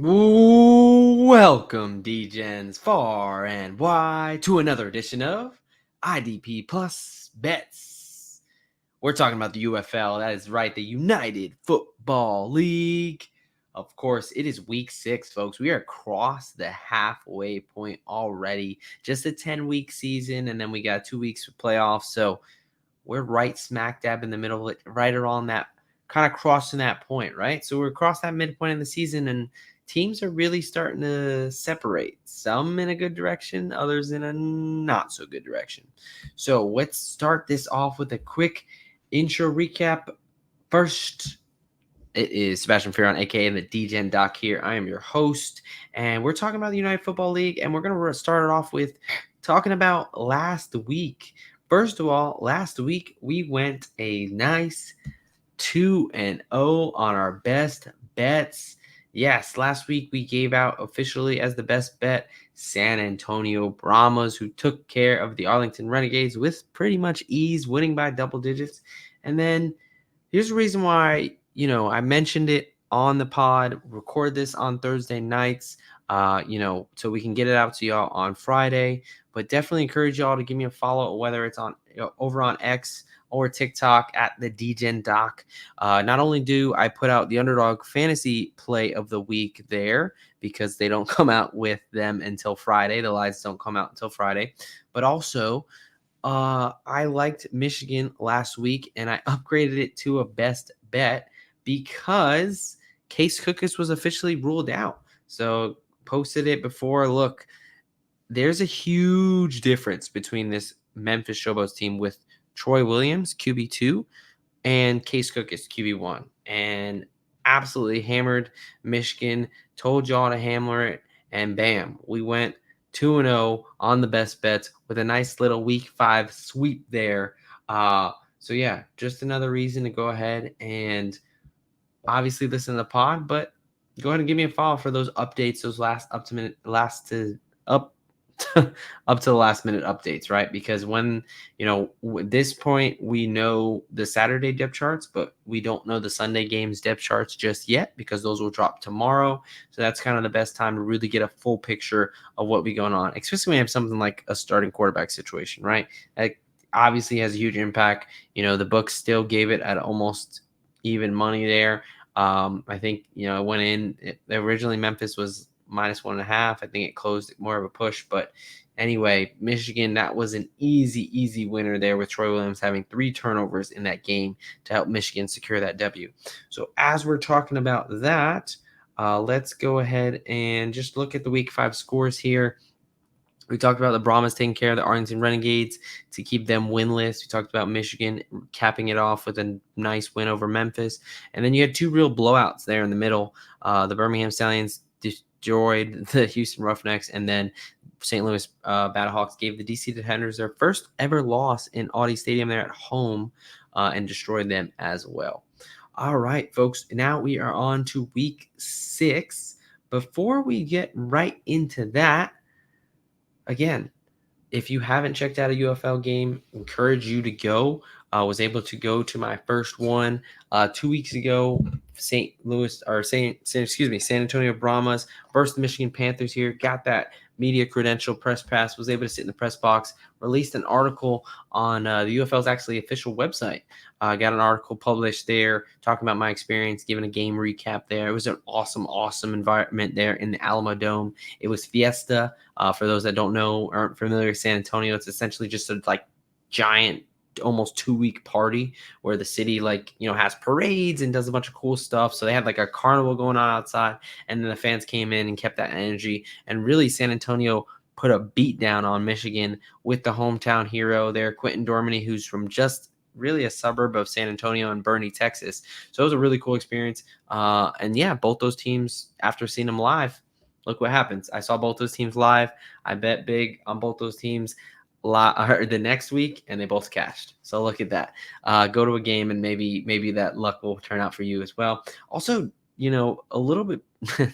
Welcome, DGens, far and wide, to another edition of IDP Plus Bets. We're talking about the UFL. That is right, the United Football League. Of course, it is week 6, folks. We are across the halfway point already. Just a 10-week season, and then we got 2 weeks for playoffs. So we're right smack dab in the middle of it, right around that, kind of crossing that point, right? So we're across that midpoint in the season, and teams are really starting to separate. Some in a good direction, others in a not so good direction. So let's start this off with a quick intro recap. First, it is Sebastian Fearon, aka the DGen Doc here. I am your host, and we're talking about the United Football League, and we're going to start it off with talking about last week. First of all, last week we went a nice 2-0 on our best bets. Yes, last week we gave out officially as the best bet San Antonio Bramas, who took care of the Arlington Renegades with pretty much ease, winning by double digits. And then here's the reason why, I mentioned it on the pod, record this on Thursday nights, so we can get it out to y'all on Friday. But definitely encourage y'all to give me a follow, whether it's on over on X or TikTok at the DGen Doc. Not only do I put out the underdog fantasy play of the week there, because they don't come out with them until Friday. The lights don't come out until Friday. But also, I liked Michigan last week, and I upgraded it to a best bet because Case Cookus was officially ruled out. So posted it before. Look, there's a huge difference between this Memphis Showboats team with Troy Williams, QB2, and Case Cookus, QB1. And absolutely hammered Michigan, told y'all to hammer it, and bam, we went 2-0 on the best bets with a nice little week 5 sweep there. So yeah, just another reason to go ahead and obviously listen to the pod, but go ahead and give me a follow for those updates, those up to the last minute updates, right? Because when, at this point, we know the Saturday depth charts, but we don't know the Sunday games depth charts just yet because those will drop tomorrow. So that's kind of the best time to really get a full picture of what be going on, especially when you have something like a starting quarterback situation, right? That obviously has a huge impact. The books still gave it at almost even money there. I think, it went in, originally Memphis was -1.5. I think it closed more of a push. But anyway, Michigan, that was an easy winner there with Troy Williams having 3 turnovers in that game to help Michigan secure that W. So as we're talking about that, let's go ahead and just look at the week 5 scores here. We talked about the Brahmas taking care of the Arlington Renegades to keep them winless. We talked about Michigan capping it off with a nice win over Memphis. And then you had 2 real blowouts there in the middle. The Birmingham Stallions destroyed the Houston Roughnecks, and then St. Louis Battlehawks gave the DC Defenders their first ever loss in Audi Stadium there at home and destroyed them as well. All right, folks, now we are on to week 6. Before we get right into that, again, if you haven't checked out a UFL game, encourage you to go. I was able to go to my first one 2 weeks ago. San Antonio Bramas versus the Michigan Panthers here. Got that media credential, press pass, was able to sit in the press box, released an article on the UFL's actually official website. Got an article published there talking about my experience, giving a game recap there. It was an awesome environment there in the Alamo Dome. It was Fiesta. For those that don't know, aren't familiar with San Antonio, it's essentially just a giant, almost 2-week party where the city has parades and does a bunch of cool stuff. So they had a carnival going on outside, and then the fans came in and kept that energy. And really, San Antonio put a beat down on Michigan with the hometown hero there, Quentin Dormany, who's from just really a suburb of San Antonio and Boerne, Texas. So it was a really cool experience. And yeah, both those teams, after seeing them live, look what happens. I saw both those teams live. I bet big on both those teams the next week, and they both cashed. So look at that. Go to a game, and maybe that luck will turn out for you as well. Also, a little bit,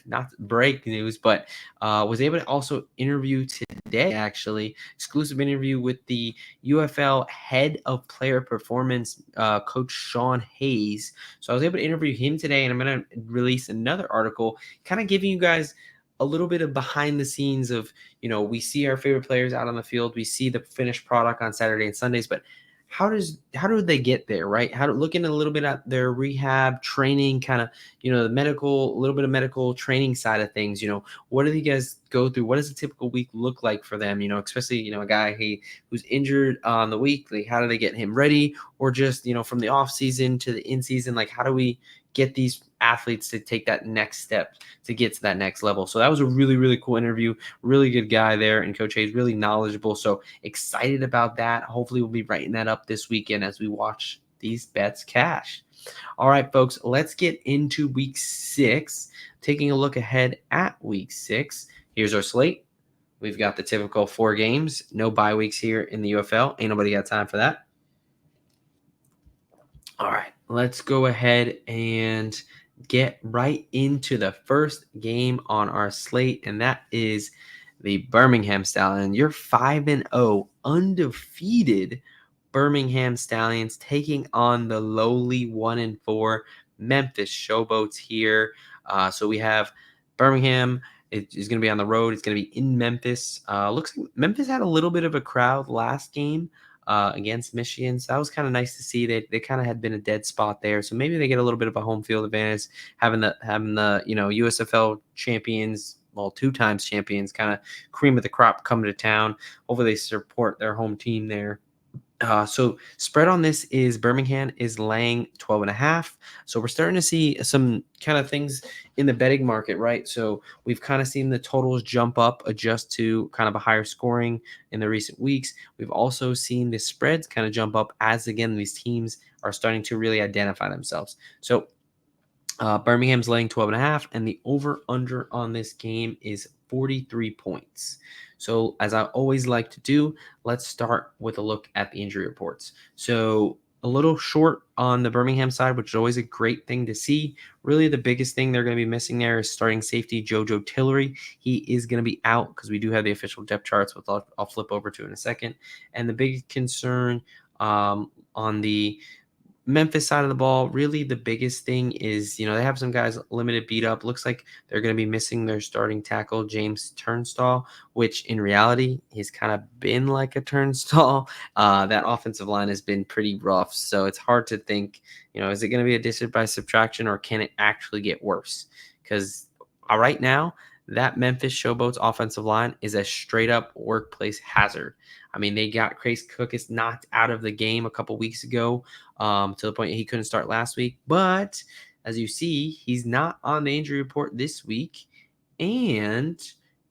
not break news, but was able to also interview today, actually, exclusive interview with the UFL head of player performance, Coach Sean Hayes. So I was able to interview him today, and I'm going to release another article kind of giving you guys a little bit of behind the scenes of, we see our favorite players out on the field. We see the finished product on Saturday and Sundays, but how do they get there, right? Looking a little bit at their rehab training, kind of, the medical, a little bit of medical training side of things. What do you guys go through? What does a typical week look like for them? Especially, a guy who's injured on the week, like how do they get him ready? Or just, from the off season to the in season, like how do we get these athletes to take that next step to get to that next level? So that was a really, really cool interview. Really good guy there, and Coach Hayes really knowledgeable. So excited about that. Hopefully we'll be writing that up this weekend as we watch these bets cash. All right, folks, let's get into week 6. Taking a look ahead at week 6. Here's our slate. We've got the typical 4 games. No bye weeks here in the UFL. Ain't nobody got time for that. All right, let's go ahead and get right into the first game on our slate, and that is the Birmingham Stallions. You're 5-0, undefeated Birmingham Stallions taking on the lowly 1-4 Memphis Showboats here. So we have Birmingham. It is going to be on the road. It's going to be in Memphis. Looks like Memphis had a little bit of a crowd last game against Michigan. So that was kind of nice to see. They kind of had been a dead spot there. So maybe they get a little bit of a home field advantage, having the USFL champions, well, 2 times champions, kind of cream of the crop coming to town. Hopefully they support their home team there. So spread on this is Birmingham is laying 12.5. So we're starting to see some kind of things in the betting market, right? So we've kind of seen the totals jump up, adjust to kind of a higher scoring in the recent weeks. We've also seen the spreads kind of jump up as, again, these teams are starting to really identify themselves. So Birmingham's laying 12.5, and the over-under on this game is 43 points. So as I always like to do, let's start with a look at the injury reports. So a little short on the Birmingham side, which is always a great thing to see. Really, the biggest thing they're going to be missing there is starting safety Jojo Tillery. He is going to be out because we do have the official depth charts, which I'll flip over to in a second. And the big concern on the Memphis side of the ball, really the biggest thing is, they have some guys limited beat up. Looks like they're going to be missing their starting tackle, James Turnstall, which in reality has kind of been like a turnstile. That offensive line has been pretty rough. So it's hard to think, is it going to be addition by subtraction, or can it actually get worse? Because right now, that Memphis Showboats offensive line is a straight up workplace hazard. I mean, they got Chase Cookis knocked out of the game a couple weeks ago, to the point he couldn't start last week. But as you see, he's not on the injury report this week, and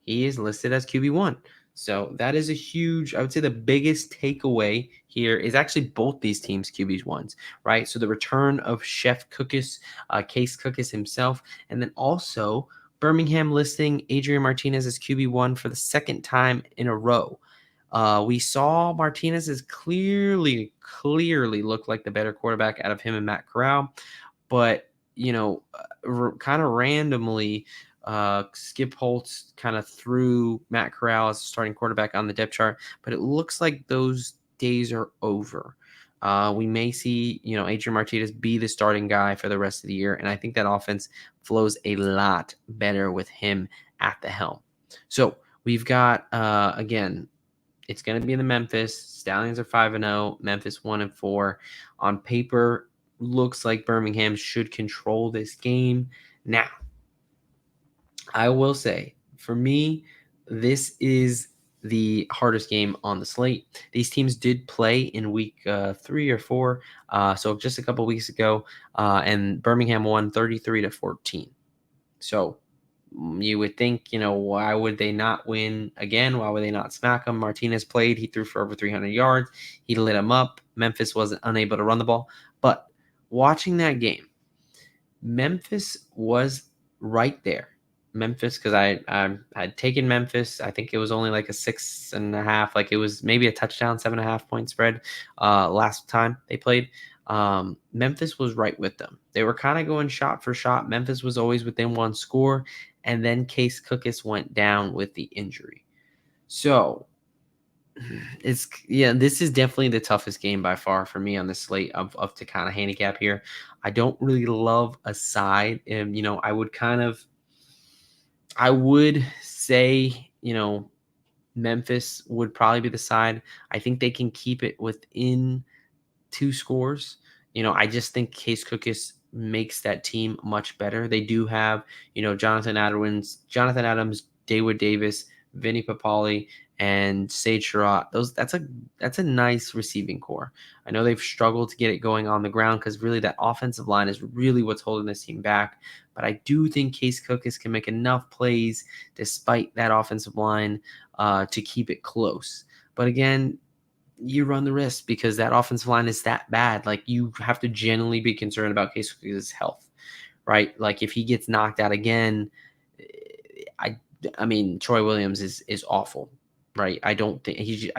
he is listed as QB1. So that is a huge, I would say the biggest takeaway here is actually both these teams QB1s, right? So the return of Chef Cookis, Case Cookis himself, and then also Birmingham listing Adrian Martinez as QB1 for the second time in a row. We saw Martinez as clearly look like the better quarterback out of him and Matt Corral, but kind of randomly, Skip Holtz kind of threw Matt Corral as starting quarterback on the depth chart, but it looks like those days are over. We may see, Adrian Martinez be the starting guy for the rest of the year, and I think that offense flows a lot better with him at the helm. So we've got, again, it's going to be in the Memphis. Stallions are 5-0, Memphis 1-4. On paper, looks like Birmingham should control this game. Now, I will say, for me, this is the hardest game on the slate. These teams did play in week 3 or 4, so just a couple weeks ago, and Birmingham won 33-14. So you would think, why would they not win again? Why would they not smack them? Martinez played. He threw for over 300 yards. He lit them up. Memphis wasn't unable to run the ball. But watching that game, Memphis was right there. Memphis, because I had taken Memphis. I think it was only like a 6.5. Like it was maybe a touchdown, 7.5 point spread last time they played. Memphis was right with them. They were kind of going shot for shot. Memphis was always within one score, and then Case Cookus went down with the injury. So this is definitely the toughest game by far for me on the slate of to kind of handicap here. I don't really love a side, and I would say, Memphis would probably be the side. I think they can keep it within 2 scores. I just think Case Cookus makes that team much better. They do have, Jonathan Adams, Dawood Davis, Vinny Papali, and Sage Surratt. That's a nice receiving core. I know they've struggled to get it going on the ground because really that offensive line is really what's holding this team back. But I do think Case Cookus can make enough plays despite that offensive line to keep it close. But again, you run the risk because that offensive line is that bad. Like, you have to genuinely be concerned about Case Cookus' health, right? Like, if he gets knocked out again, I mean, Troy Williams is awful, right? I don't think he's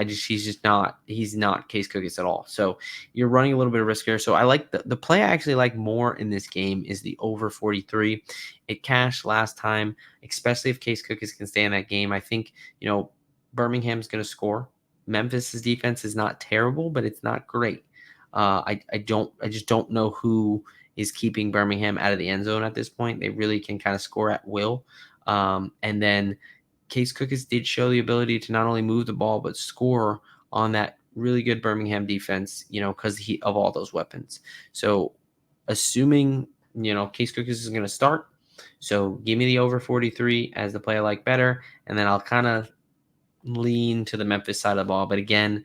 not Case Cookus at all. So you're running a little bit of risk here. So I like the play I actually like more in this game is the over 43. It cashed last time, especially if Case Cookus can stay in that game. I think, Birmingham's going to score. Memphis's defense is not terrible, but it's not great. I just don't know who is keeping Birmingham out of the end zone at this point. They really can kind of score at will. And then Case Cookus did show the ability to not only move the ball, but score on that really good Birmingham defense, because of all those weapons. So assuming, Case Cookus is going to start. So give me the over 43 as the play I like better. And then I'll kind of lean to the Memphis side of the ball. But again,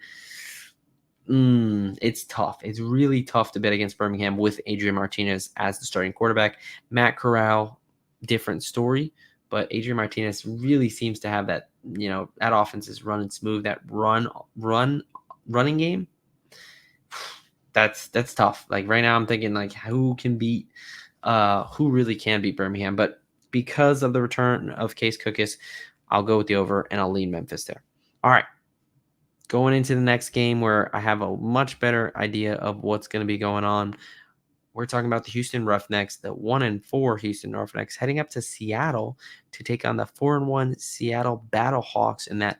it's tough. It's really tough to bet against Birmingham with Adrian Martinez as the starting quarterback. Matt Corral, different story, but Adrian Martinez really seems to have that, that offense is running smooth. That running game, that's tough. Like right now I'm thinking like who really can beat Birmingham, but because of the return of Case Cookus, I'll go with the over and I'll lean Memphis there. All right. Going into the next game where I have a much better idea of what's going to be going on. We're talking about the Houston Roughnecks, the 1-4 Houston Roughnecks, heading up to Seattle to take on the 4-1 Seattle Battlehawks in that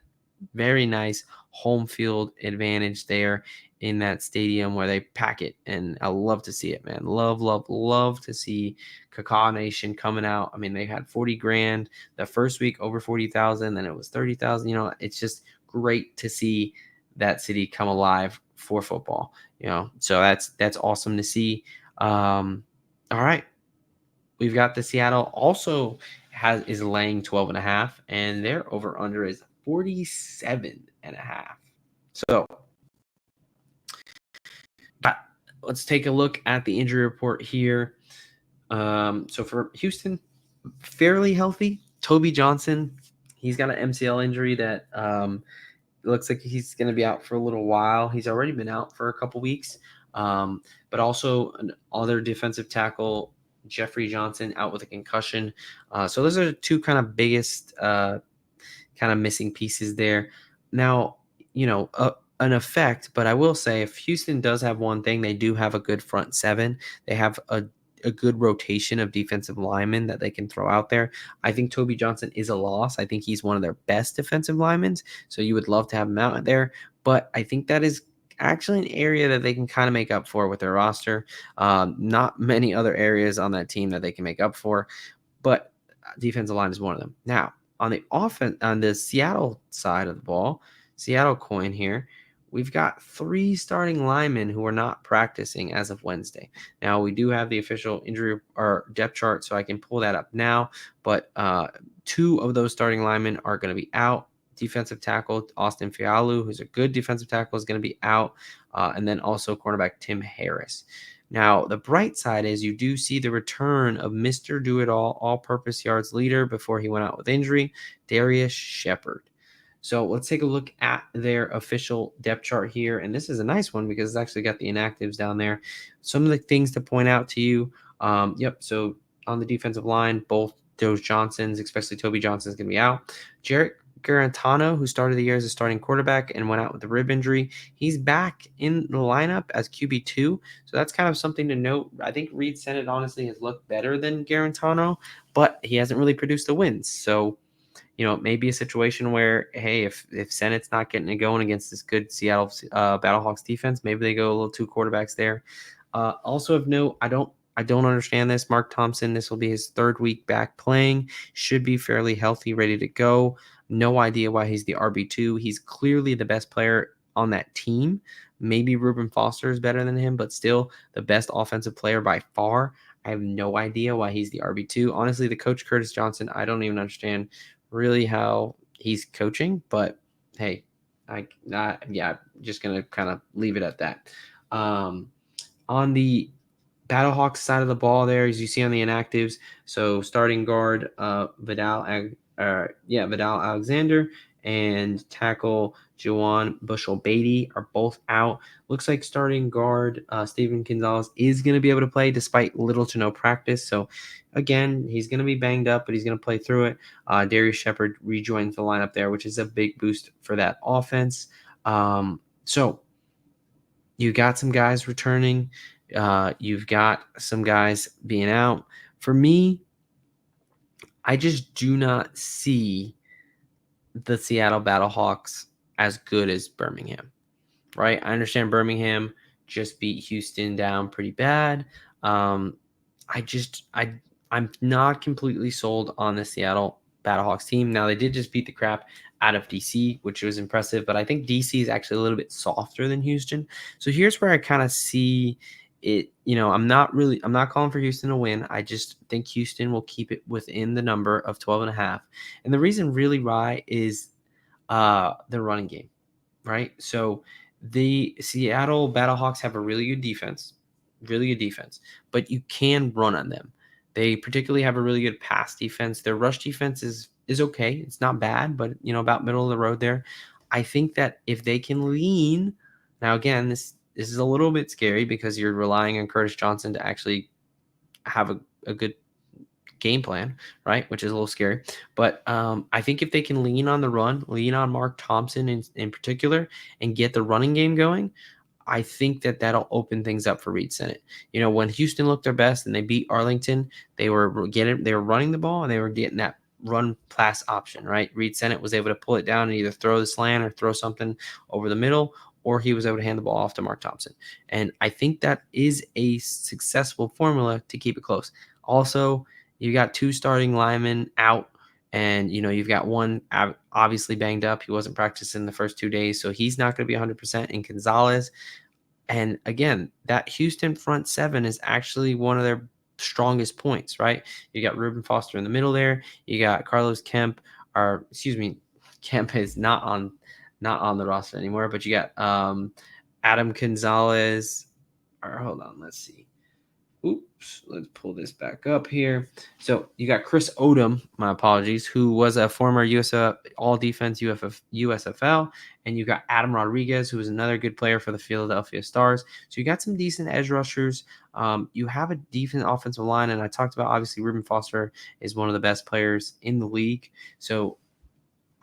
very nice home field advantage there in that stadium where they pack it. And I love to see it, man. Love to see Kaká Nation coming out. I mean, they had 40 grand the first week, over 40,000, then it was 30,000. It's just great to see that city come alive for football. So that's awesome to see. All right. We've got the Seattle also is laying 12.5, and their over under is 47.5. So let's take a look at the injury report here. So for Houston, fairly healthy. Toby Johnson, he's got an MCL injury that looks like he's going to be out for a little while. He's already been out for a couple weeks. But also another defensive tackle, Jeffrey Johnson, out with a concussion. So those are the two kind of biggest kind of missing pieces there. Now, an effect, but I will say if Houston does have one thing, they do have a good front seven. They have a good rotation of defensive linemen that they can throw out there. I think Toby Johnson is a loss. I think he's one of their best defensive linemen, so you would love to have him out there. But I think that is actually an area that they can kind of make up for with their roster. Not many other areas on that team that they can make up for, but defensive line is one of them. Now, on the Seattle side of the ball, Seattle coin here, we've got 3 starting linemen who are not practicing as of Wednesday. Now, we do have the official injury or depth chart, so I can pull that up now, but 2 of those starting linemen are going to be out. Defensive tackle Austin Fialu, who's a good defensive tackle, is going to be out, and then also cornerback Tim Harris. Now, the bright side is you do see the return of Mr. Do-It-All, all-purpose yards leader before he went out with injury, Darius Shepard. So let's take a look at their official depth chart here. And this is a nice one because it's actually got the inactives down there. Some of the things to point out to you. So on the defensive line, both those Johnsons, especially Toby Johnson, is going to be out. Jarrett Garantano, who started the year as a starting quarterback and went out with a rib injury, he's back in the lineup as QB2. So that's kind of something to note. I think Reed Sennett honestly has looked better than Garantano, but he hasn't really produced the wins. So, it may be a situation where, hey, if Sennett's not getting it going against this good Seattle Battlehawks defense, maybe they go a little two quarterbacks there. Also of note, I don't understand this. Mark Thompson, this will be his third week back playing. Should be fairly healthy, ready to go. No idea why he's the RB2. He's clearly the best player on that team. Maybe Reuben Foster is better than him, but still the best offensive player by far. I have no idea why he's the RB2. Honestly, the coach Curtis Johnson, I don't even understand really how he's coaching, but hey, just gonna kind of leave it at that. On the Battlehawks side of the ball, there, as you see on the inactives, so starting guard Vidal Alexander and tackle Juwan Bushell Beatty are both out. Looks like starting guard Steven Gonzalez is going to be able to play despite little to no practice. So again, he's going to be banged up, but he's going to play through it. Darius Shepard rejoins the lineup there, which is a big boost for that offense. So you got some guys returning. You've got some guys being out. For me, I just do not see the Seattle Battlehawks as good as Birmingham, right? I understand Birmingham just beat Houston down pretty bad. I'm not completely sold on the Seattle Battlehawks team. Now they did just beat the crap out of DC, which was impressive, but I think DC is actually a little bit softer than Houston. So here's where I kind of see it. I'm not calling for Houston to win. I just think Houston will keep it within the number of 12.5. And the reason really why is the running game, right? So the Seattle Battlehawks have a really good defense, but you can run on them. They particularly have a really good pass defense. Their rush defense is okay. It's not bad, but about middle of the road there. I think that if they can lean, now again, this is a little bit scary because you're relying on Curtis Johnson to actually have a good game plan, right? Which is a little scary. But I think if they can lean on the run, lean on Mark Thompson in particular, and get the running game going, I think that'll open things up for Reed Sennett. When Houston looked their best and they beat Arlington, they were running the ball and they were getting that run pass option, right? Reed Sennett was able to pull it down and either throw the slant or throw something over the middle, or he was able to hand the ball off to Mark Thompson. And I think that is a successful formula to keep it close. Also, you got two starting linemen out, and you've got one obviously banged up. He wasn't practicing the first 2 days, so he's not going to be 100%. In Gonzalez, and again, that Houston front seven is actually one of their strongest points, right? You got Reuben Foster in the middle there. You got Carlos Kemp, or excuse me, Kemp is not on the roster anymore, but you got Adam Gonzalez. Or hold on, let's see. Oops, let's pull this back up here. So you got Chris Odom, my apologies, who was a former USF All-Defense USFL, and you got Adam Rodriguez, who was another good player for the Philadelphia Stars. So you got some decent edge rushers. You have a decent offensive line, and I talked about, obviously, Reuben Foster is one of the best players in the league. So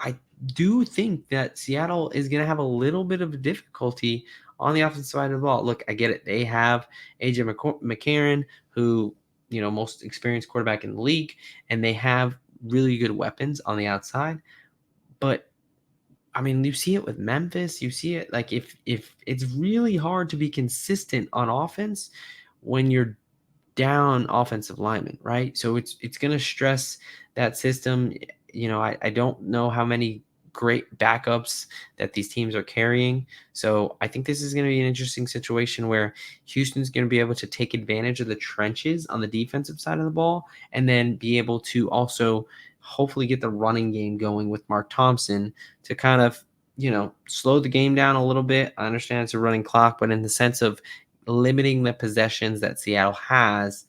I do think that Seattle is going to have a little bit of difficulty on the offensive side of the ball. Look, I get it. They have AJ McCarron, who, most experienced quarterback in the league, and they have really good weapons on the outside. But I mean, you see it with Memphis. You see it like if it's really hard to be consistent on offense when you're down offensive linemen, right? So it's going to stress that system. I don't know how many great backups that these teams are carrying. So I think this is going to be an interesting situation where Houston's going to be able to take advantage of the trenches on the defensive side of the ball, and then be able to also hopefully get the running game going with Mark Thompson to kind of, slow the game down a little bit. I understand it's a running clock, but in the sense of limiting the possessions that Seattle has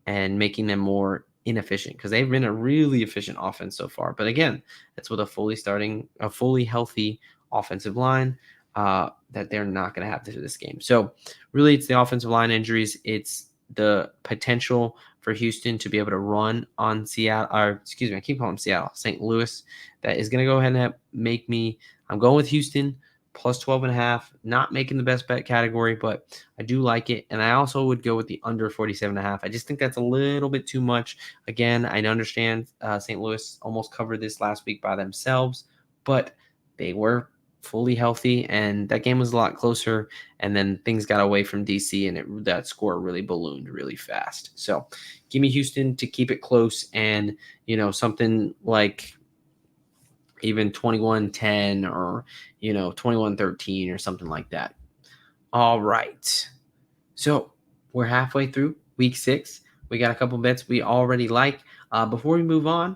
and making them more inefficient, because they've been a really efficient offense so far. But again, that's with a fully healthy offensive line that they're not going to have through this game. So really, it's the offensive line injuries. It's the potential for Houston to be able to run on Seattle, or excuse me, I keep calling them Seattle, St. Louis. That is going to go ahead and make me, I'm going with Houston plus 12.5, not making the best bet category, but I do like it. And I also would go with the under 47.5. I just think that's a little bit too much. Again, I understand St. Louis almost covered this last week by themselves, but they were fully healthy, and that game was a lot closer. And then things got away from DC, and that score really ballooned really fast. So give me Houston to keep it close, and something like even 21-10 or 21-13 or something like that. All right. So we're halfway through week 6. We got a couple bets we already like. Before we move on,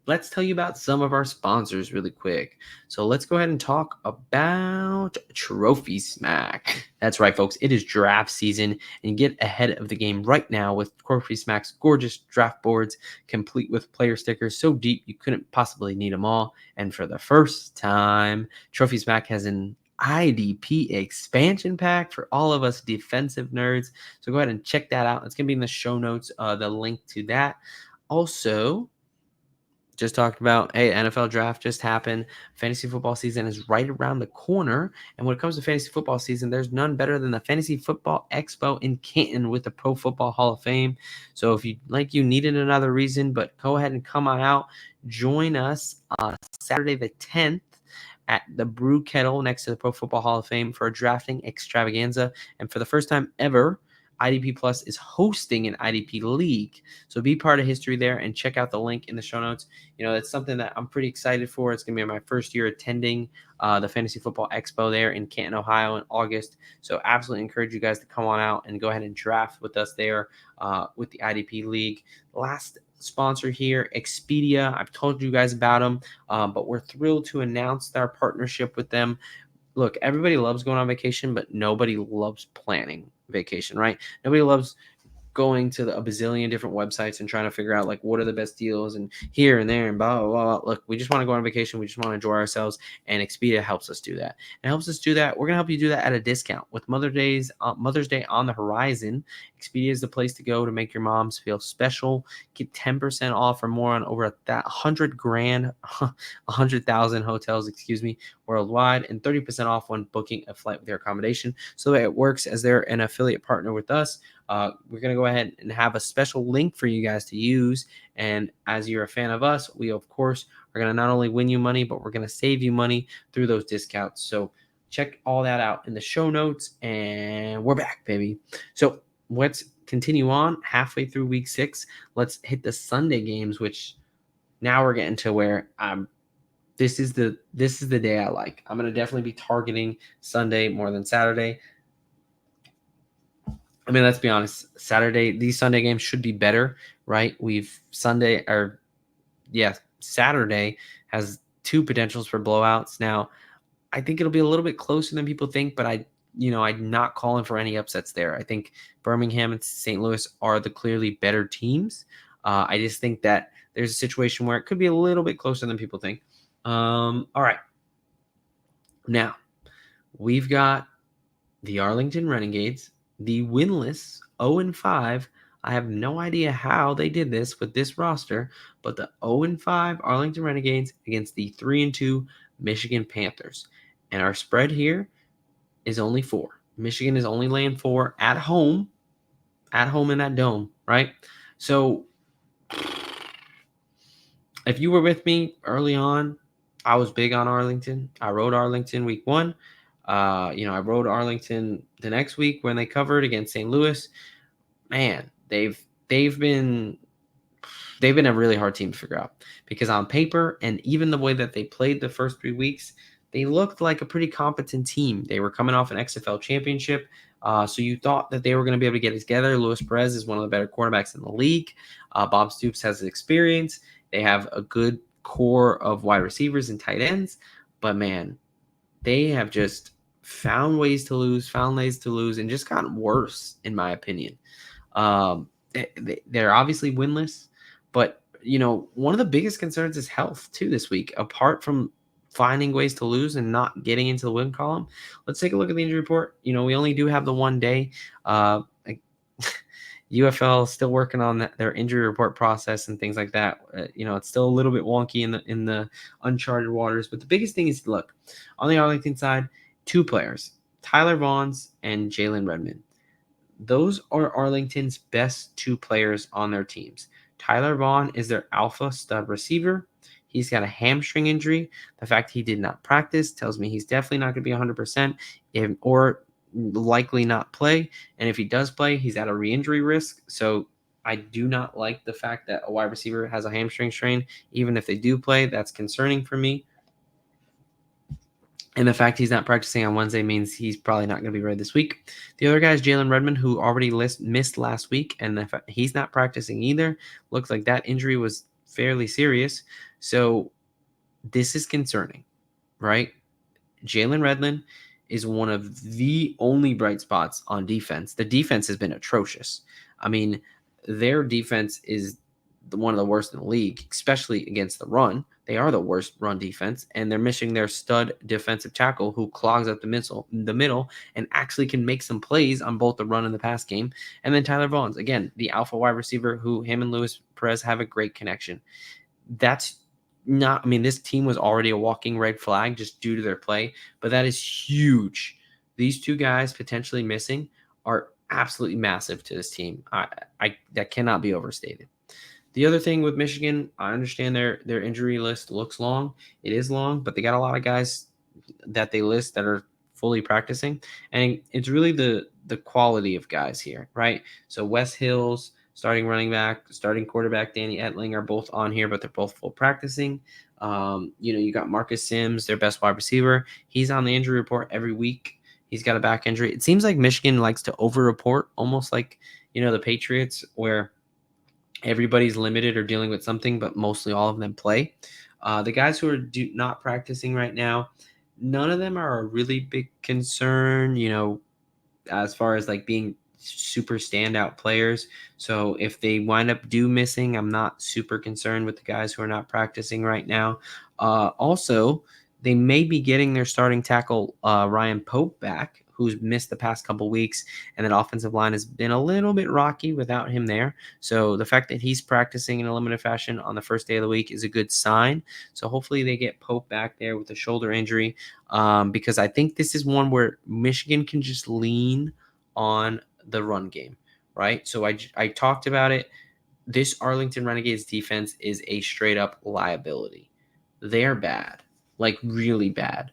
let's tell you about some of our sponsors really quick. So let's go ahead and talk about Trophy Smack. That's right, folks. It is draft season, and get ahead of the game right now with Trophy Smack's gorgeous draft boards, complete with player stickers so deep you couldn't possibly need them all. And for the first time, Trophy Smack has an IDP expansion pack for all of us defensive nerds. So go ahead and check that out. It's going to be in the show notes, the link to that. Also, just talked about, hey, NFL draft just happened. Fantasy football season is right around the corner. And when it comes to fantasy football season, there's none better than the Fantasy Football Expo in Canton with the Pro Football Hall of Fame. So if you needed another reason, but go ahead and come on out. Join us Saturday the 10th at the Brew Kettle next to the Pro Football Hall of Fame for a drafting extravaganza. And for the first time ever, IDP Plus is hosting an IDP league. So be part of history there and check out the link in the show notes. It's something that I'm pretty excited for. It's going to be my first year attending the Fantasy Football Expo there in Canton, Ohio in August. So absolutely encourage you guys to come on out and go ahead and draft with us there with the IDP league. Last sponsor here, Expedia. I've told you guys about them, but we're thrilled to announce our partnership with them. Look, everybody loves going on vacation, but nobody loves planning vacation, right? Nobody loves going to a bazillion different websites and trying to figure out what are the best deals and here and there and blah, blah, blah. Look, we just want to go on vacation. We just want to enjoy ourselves, and Expedia helps us do that. It helps us do that. We're going to help you do that at a discount. With Mother's Day on the horizon, Expedia is the place to go to make your moms feel special. Get 10% off or more on over 100,000 hotels, worldwide, and 30% off when booking a flight with their accommodation. So it works as they're an affiliate partner with us. We're going to go ahead and have a special link for you guys to use. And as you're a fan of us, we, of course, are going to not only win you money, but we're going to save you money through those discounts. So check all that out in the show notes. And we're back, baby. So let's continue on halfway through week 6. Let's hit the Sunday games, which now we're getting to where this is the day I like. I'm going to definitely be targeting Sunday more than Saturday. I mean, let's be honest. These Sunday games should be better, right? Saturday has 2 potentials for blowouts. Now, I think it'll be a little bit closer than people think, but I'm not calling for any upsets there. I think Birmingham and St. Louis are the clearly better teams. I just think that there's a situation where it could be a little bit closer than people think. All right. Now, we've got the Arlington Renegades, the winless 0-5. I have no idea how they did this with this roster, but the 0-5 Arlington Renegades against the 3-2 Michigan Panthers. And our spread here is only 4. Michigan is only laying 4 at home in that dome, right? So if you were with me early on, I was big on Arlington. I rode Arlington week 1. I rode Arlington the next week when they covered against St. Louis. Man, they've been a really hard team to figure out, because on paper and even the way that they played the first 3 weeks, they looked like a pretty competent team. They were coming off an XFL championship, so you thought that they were going to be able to get it together. Luis Perez is one of the better quarterbacks in the league. Bob Stoops has experience. They have a good core of wide receivers and tight ends, but man, they have just found ways to lose, and just gotten worse, in my opinion. They're obviously winless, but one of the biggest concerns is health too this week. Apart from finding ways to lose and not getting into the win column, let's take a look at the injury report. We only do have the one day. UFL is still working on their injury report process and things like that. It's still a little bit wonky in the uncharted waters. But the biggest thing is, look, on the Arlington side, 2 players, Tyler Vaughns and Jalen Redmond. Those are Arlington's best 2 players on their teams. Tyler Vaughn is their alpha stud receiver. He's got a hamstring injury. The fact he did not practice tells me he's definitely not going to be 100% or likely not play. And if he does play, he's at a re-injury risk. So I do not like the fact that a wide receiver has a hamstring strain. Even if they do play, that's concerning for me. And the fact he's not practicing on Wednesday means he's probably not going to be ready this week. The other guy is Jalen Redmond, who already missed last week, and he's not practicing either. Looks like that injury was fairly serious. So this is concerning, right? Jalen Redmond is one of the only bright spots on defense. The defense has been atrocious. I mean, their defense is one of the worst in the league, especially against the run. They are the worst run defense, and they're missing their stud defensive tackle who clogs up the middle and actually can make some plays on both the run and the pass game. And then Tyler Vaughns, again, the alpha wide receiver who him and Luis Perez have a great connection. That's not, I mean, this team was already a walking red flag just due to their play, but that is huge. These 2 guys potentially missing are absolutely massive to this team. That cannot be overstated. The other thing with Michigan, I understand their injury list looks long. It is long, but they got a lot of guys that they list that are fully practicing, and it's really the quality of guys here, right? So Wes Hills, starting running back, starting quarterback Danny Etling are both on here, but they're both full practicing. You got Marcus Sims, their best wide receiver. He's on the injury report every week. He's got a back injury. It seems like Michigan likes to over-report, almost like the Patriots, where everybody's limited or dealing with something, but mostly all of them play. The guys who are not practicing right now, none of them are a really big concern, as far as like being super standout players. So if they wind up missing, I'm not super concerned with the guys who are not practicing right now. Also, they may be getting their starting tackle, Ryan Pope, back, who's missed the past couple weeks, and that offensive line has been a little bit rocky without him there. So the fact that he's practicing in a limited fashion on the first day of the week is a good sign. So hopefully they get Pope back there with a shoulder injury, because I think this is one where Michigan can just lean on the run game, right? So I talked about it. This Arlington Renegades defense is a straight up liability. They're bad, like really bad.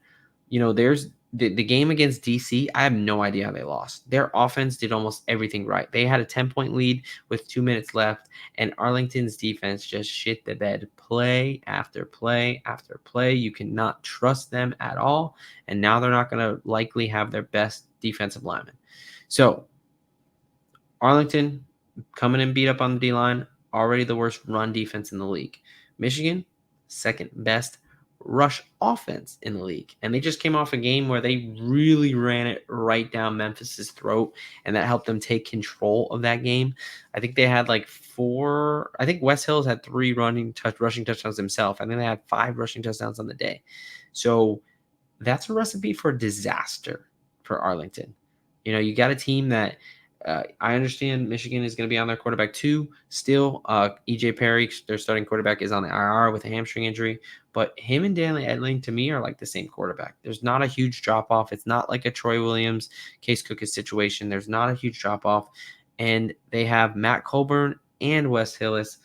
There's the game against DC. I have no idea how they lost. Their offense did almost everything right. They had a 10-point lead with 2 minutes left, and Arlington's defense just shit the bed play after play after play. You cannot trust them at all, and now they're not going to likely have their best defensive lineman. So Arlington coming and beat up on the D-line, already the worst run defense in the league. Michigan, second best rush offense in the league. And they just came off a game where they really ran it right down Memphis's throat, and that helped them take control of that game. I think they had like 4. I think Wes Hills had 3 rushing touchdowns himself. I think they had 5 rushing touchdowns on the day. So that's a recipe for disaster for Arlington. You got a team that I understand Michigan is going to be on their quarterback too. Still, EJ Perry, their starting quarterback, is on the IR with a hamstring injury. But him and Danny Etling, to me, are like the same quarterback. There's not a huge drop-off. It's not like a Troy Williams, Case Cook's situation. There's not a huge drop-off. And they have Matt Colburn and Wes Hills,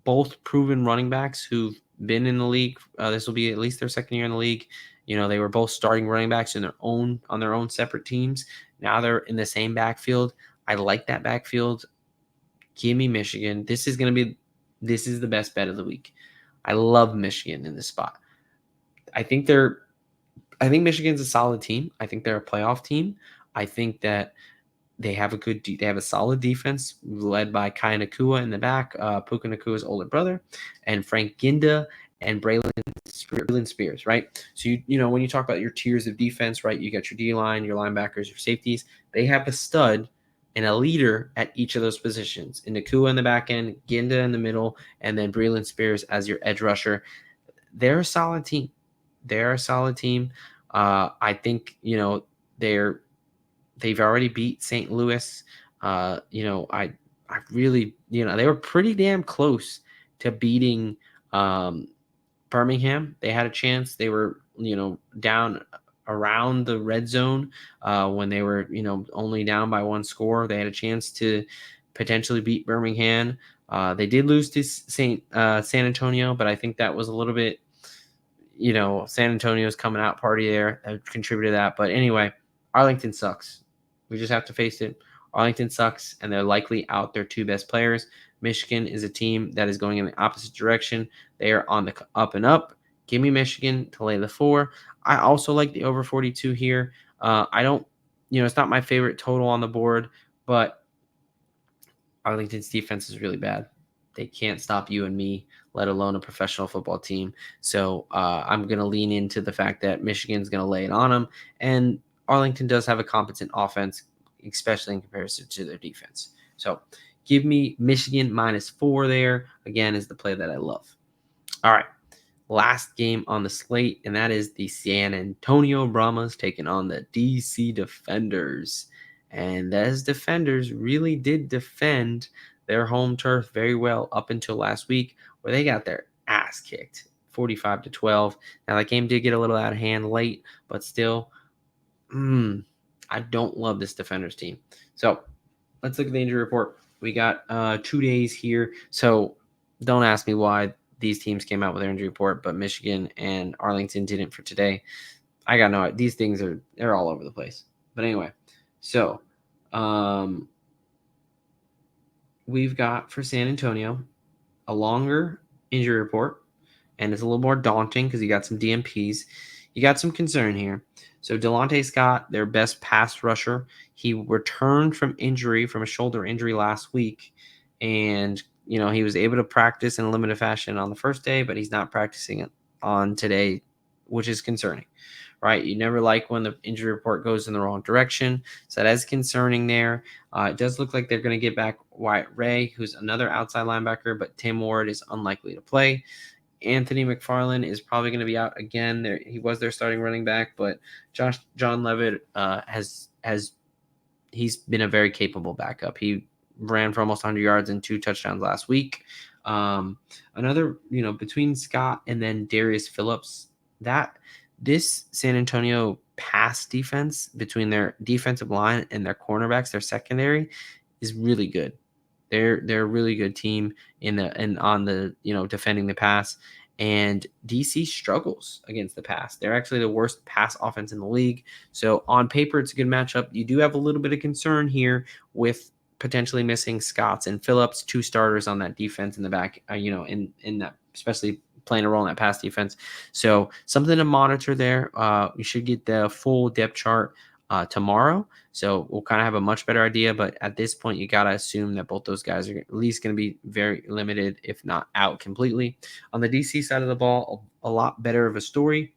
both proven running backs who've been in the league. This will be at least their second year in the league. They were both starting running backs on their own separate teams. Now they're in the same backfield. I like that backfield. Give me Michigan. This is the best bet of the week. I love Michigan in this spot. I think Michigan's a solid team. I think they're a playoff team. I think that they have a solid defense led by Kai Nakua in the back, Puka Nakua's older brother, and Frank Ginda and Braylon Spears, right? So when you talk about your tiers of defense, right, you got your D-line, your linebackers, your safeties. They have a stud and a leader at each of those positions. In Nakua in the back end, Ginda in the middle, and then Braylon Spears as your edge rusher. They're a solid team. I think they're They've already beat St. Louis. I really, they were pretty damn close to beating Birmingham. They had a chance. They were, down around the red zone when they were, only down by one score. They had a chance to potentially beat Birmingham. They did lose to San Antonio, but I think that was a little bit, San Antonio's coming out party there that contributed to that. But anyway, Arlington sucks. We just have to face it. Arlington sucks, and they're likely out their two best players. Michigan is a team that is going in the opposite direction. They are on the up and up. Give me Michigan to lay the 4. I also like the over 42 here. I don't, it's not my favorite total on the board, but Arlington's defense is really bad. They can't stop you and me, let alone a professional football team. So I'm going to lean into the fact that Michigan's going to lay it on them. And Arlington does have a competent offense, especially in comparison to their defense. So give me Michigan -4 there. Again, is the play that I love. All right. Last game on the slate, and that is the San Antonio Bramas taking on the DC Defenders. And those Defenders really did defend their home turf very well up until last week, where they got their ass kicked 45-12. Now, that game did get a little out of hand late, but still, I don't love this Defenders team. So let's look at the injury report. We got 2 days here. So don't ask me why these teams came out with their injury report, but Michigan and Arlington didn't for today. I got no, these things they're all over the place. But anyway, so we've got for San Antonio a longer injury report, and it's a little more daunting because you got some DMPs. You got some concern here. So Delonte Scott, their best pass rusher, he returned from a shoulder injury last week, and he was able to practice in a limited fashion on the first day, but he's not practicing it on today, which is concerning, right? You never like when the injury report goes in the wrong direction. So that is concerning there. It does look like they're going to get back Wyatt Ray, who's another outside linebacker, but Tim Ward is unlikely to play. Anthony McFarland is probably going to be out again. He was their starting running back, but John Levitt he's been a very capable backup. He ran for almost 100 yards and 2 touchdowns last week. Another, between Scott and then Darius Phillips, this San Antonio pass defense between their defensive line and their cornerbacks, their secondary, is really good. They're a really good team on the defending the pass, and DC struggles against the pass. They're actually the worst pass offense in the league. So on paper, it's a good matchup. You do have a little bit of concern here with potentially missing Scotts and Phillips, 2 starters on that defense in the back. In that, especially playing a role in that pass defense. So something to monitor there. You should get the full depth chart tomorrow. So we'll kind of have a much better idea. But at this point, you got to assume that both those guys are at least going to be very limited, if not out completely. On the DC side of the ball, a lot better of a story.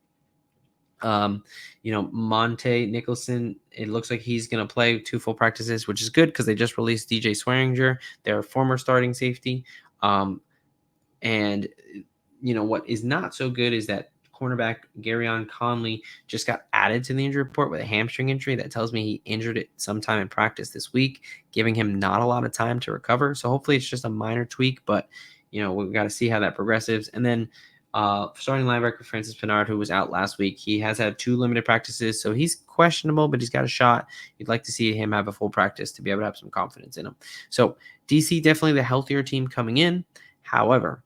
Monte Nicholson, it looks like he's going to play 2 full practices, which is good because they just released DJ Swearinger, their former starting safety. And what is not so good is that cornerback Garyon Conley just got added to the injury report with a hamstring injury. That tells me he injured it sometime in practice this week, giving him not a lot of time to recover. So hopefully it's just a minor tweak, but we've got to see how that progresses. And then starting linebacker Francis Pinard, who was out last week, he has had 2 limited practices, so he's questionable, but he's got a shot. You'd like to see him have a full practice to be able to have some confidence in him. So DC definitely the healthier team coming in. However,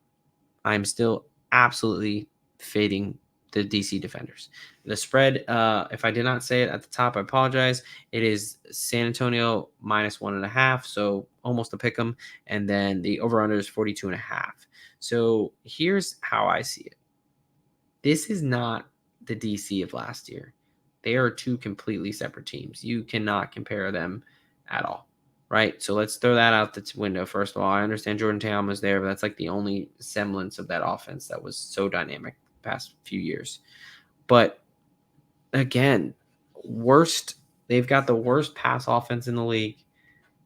I'm still absolutely fading the DC Defenders. The spread, if I did not say it at the top, I apologize. It is San Antonio -1.5, so almost a pick 'em, and then the over-under is 42.5. So here's how I see it. This is not the DC of last year. They are 2 completely separate teams. You cannot compare them at all. Right, so let's throw that out the window. First of all, I understand Jordan Tatum was there, but that's like the only semblance of that offense that was so dynamic the past few years. But again, they've got the worst pass offense in the league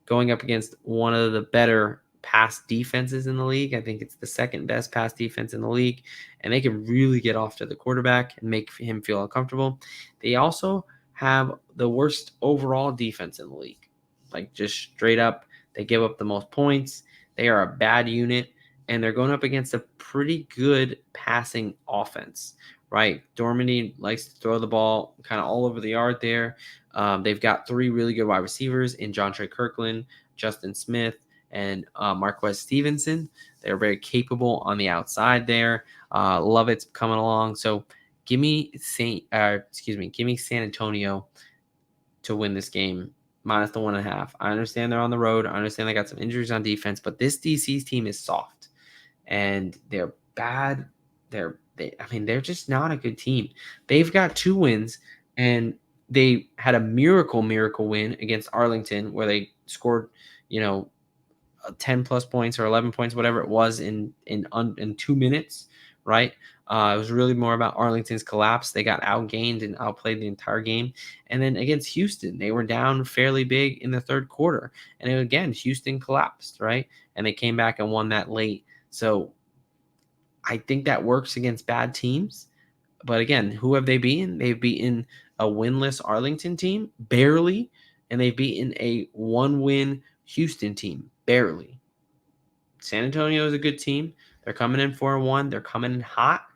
going up against one of the better pass defenses in the league. I think it's the second best pass defense in the league, and they can really get off to the quarterback and make him feel uncomfortable. They also have the worst overall defense in the league. Like, just straight up, they give up the most points. They are a bad unit, and they're going up against a pretty good passing offense, right? Dormady likes to throw the ball kind of all over the yard there. They've got 3 really good wide receivers in John Trey Kirkland, Justin Smith, and Marquez Stevenson. They're very capable on the outside there. Lovett's coming along. So give me San Antonio to win this game minus the 1.5. I understand they're on the road. I understand they got some injuries on defense, but this DC's team is soft and they're bad. They're just not a good team. They've got 2 wins, and they had a miracle win against Arlington where they scored, 10 plus points or 11 points, whatever it was in 2 minutes, right? It was really more about Arlington's collapse. They got outgained and outplayed the entire game. And then against Houston, they were down fairly big in the third quarter. And again, Houston collapsed, right? And they came back and won that late. So I think that works against bad teams. But again, who have they beaten? They've beaten a winless Arlington team, barely. And they've beaten a 1-win Houston team, barely. San Antonio is a good team. They're coming in 4-1. They're coming in hot.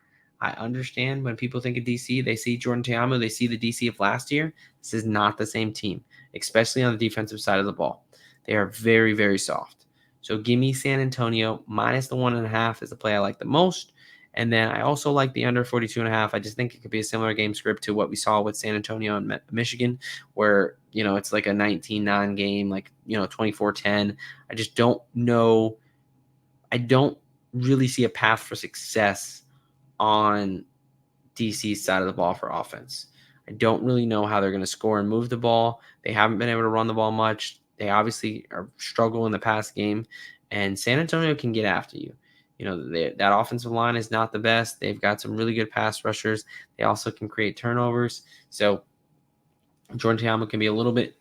I understand when people think of DC, they see Jordan Ta'amu, they see the DC of last year. This is not the same team, especially on the defensive side of the ball. They are very, very soft. So give me San Antonio minus the 1.5 is the play I like the most. And then I also like the under 42.5. I just think it could be a similar game script to what we saw with San Antonio and Michigan, where, it's like a 19-9 game, like, 24-10. I just don't know. I don't really see a path for success on DC's side of the ball for offense. I don't really know how they're going to score and move the ball. They haven't been able to run the ball much. They obviously are struggling in the pass game, and San Antonio can get after you. That offensive line is not the best. They've got some really good pass rushers. They also can create turnovers. So Jordan Ta'amu can be a little bit,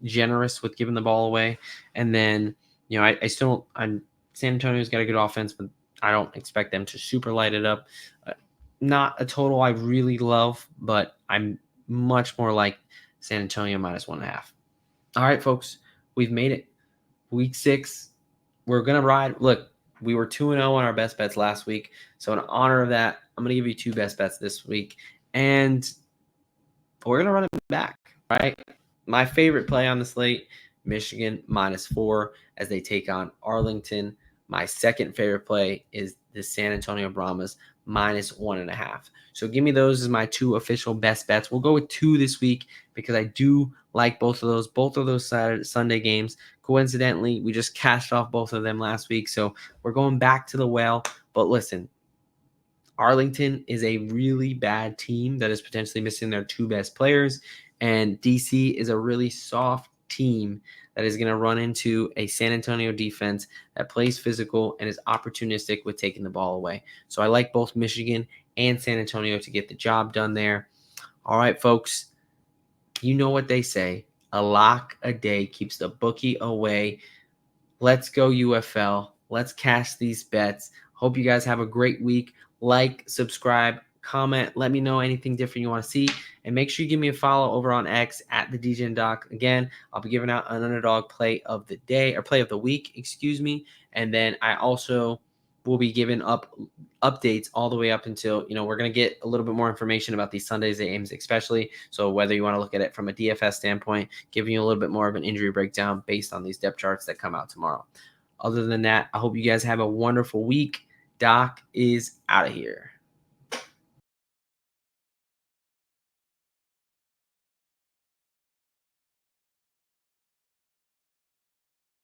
generous with giving the ball away. And then, San Antonio's got a good offense, but I don't expect them to super light it up. Not a total I really love, but I'm much more like San Antonio minus 1.5. All right, folks, we've made it. Week 6. We're going to ride. Look, we were 2-0 on our best bets last week. So in honor of that, I'm going to give you 2 best bets this week. And we're going to run it back, right? My favorite play on the slate, Michigan minus 4 as they take on Arlington. My second favorite play is the San Antonio Bramas minus 1.5. So give me those as my 2 official best bets. We'll go with 2 this week because I do like both of those Sunday games. Coincidentally, we just cashed off both of them last week. So we're going back to the well. But listen, Arlington is a really bad team that is potentially missing their 2 best players. And DC is a really soft team that is going to run into a San Antonio defense that plays physical and is opportunistic with taking the ball away. So I like both Michigan and San Antonio to get the job done there. All right, folks, you know what they say. A lock a day keeps the bookie away. Let's go UFL. Let's cash these bets. Hope you guys have a great week. Like, subscribe, comment. Let me know anything different you want to see. And make sure you give me a follow over on X at the DJ Doc. Again, I'll be giving out an underdog play of the day or play of the week, And then I also will be giving up updates all the way up until, we're going to get a little bit more information about these Sundays games, especially. So whether you want to look at it from a DFS standpoint, giving you a little bit more of an injury breakdown based on these depth charts that come out tomorrow. Other than that, I hope you guys have a wonderful week. Doc is out of here.